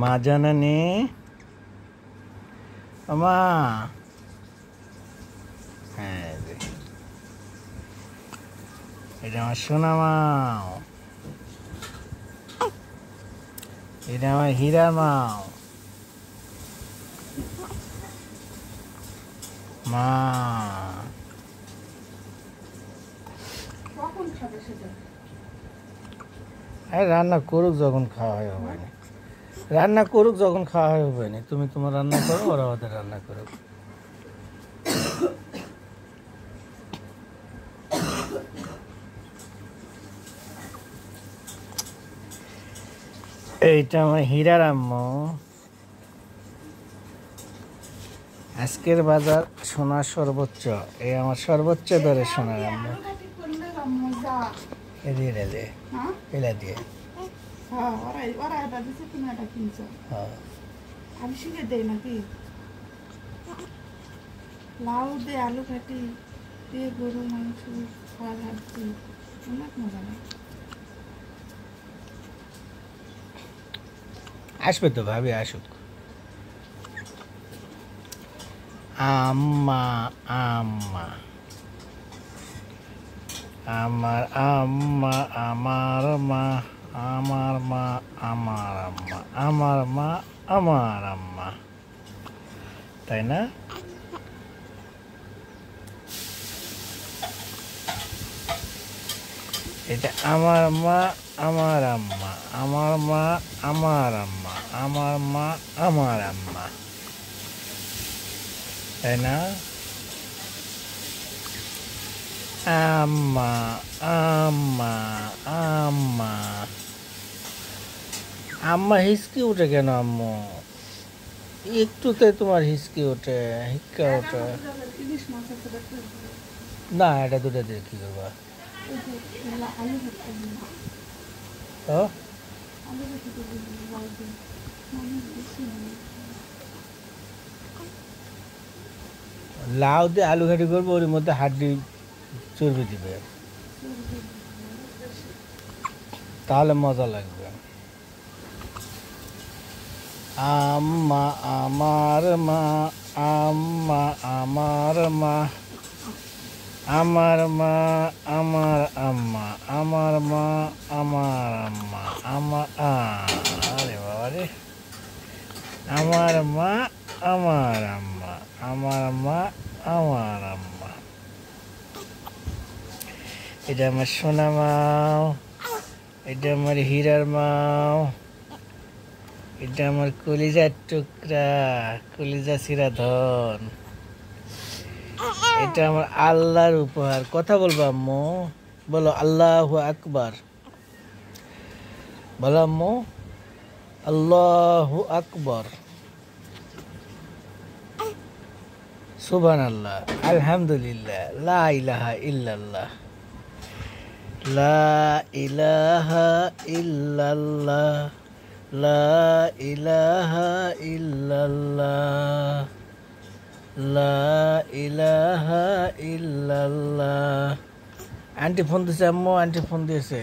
মা জানানি মা হ্যাঁ এটা আমার সোনা মাও, এটা আমার হীরা মাও। মা রান্না করুক যখন খাওয়া হয় হবে না, রান্না করুক যখন খাওয়া হয় হবে না। তুমি তোমার রান্না করো, ওরা ওদের রান্না করুক। এইটা আমার হীরার আম্মু। আজকের বাজার সোনার সর্বোচ্চ, এই আমার সর্বোচ্চ দরে সোনার আম্মু। এদিকে এলা দিয়ে আমি শিখে দেই নাকি লাউ দিয়ে আলু কাটি দিয়ে গরু মাংস খাওয়া ভাবছি অনেক মজা লাগে। আসবে তো ভাবি, আসুক। আম্মা আম্মা আমার আম্মা, আমার মা, আমার মা, আমার আম্মা, আমার মা, আমার আম্মা, তাই না? এটা আমার মা, আমার আম্মা, আমার মা, আমার আম্মা, আমার মা, আমার আম্মা, তাই না? আম্মা আম্মা আম্মা আম্মা হিসকি উঠে কেন আম্মু? একটুতে তোমার হিসকি ওঠে, হিক্কা ওঠে না। এটা দুটো দিয়ে কি করবা? লাউ দিয়ে আলু ঘাটি করবো, ওর মধ্যে হাড্ডি চর্বি দিবে, তাহলে মজা লাগবে। আম্মা আমার মা, আম্মা আমার মা, আমার মা আমার আম্মা, আমার মা আমার আম্মা, আমার আরে বাবা রে, আমার মা আমার আম্মা, আমার মা আমার আম্মা। এটা আমার সোনা মাও, এটা আমার হীরার মাও, এটা আমার কলিজার টুকরা, কলিজা চিরা ধন। এটা আমার আল্লাহর উপহার। কথা বলবো আম্মু? বলো আল্লাহু আকবার, বলো আম্মু আল্লাহু আকবার, সুবহানাল্লাহ, আলহামদুলিল্লাহ, লা ইলাহা ইল্লাল্লাহ, লা ইলাহা ইল্লাল্লাহ, লা ইলাহা ইল্লাল্লাহ, লা ইলাহা ইল্লাল্লাহ। আন্টি ফোন দিয়েছে আম্মু, আন্টি ফোন দিয়েছে।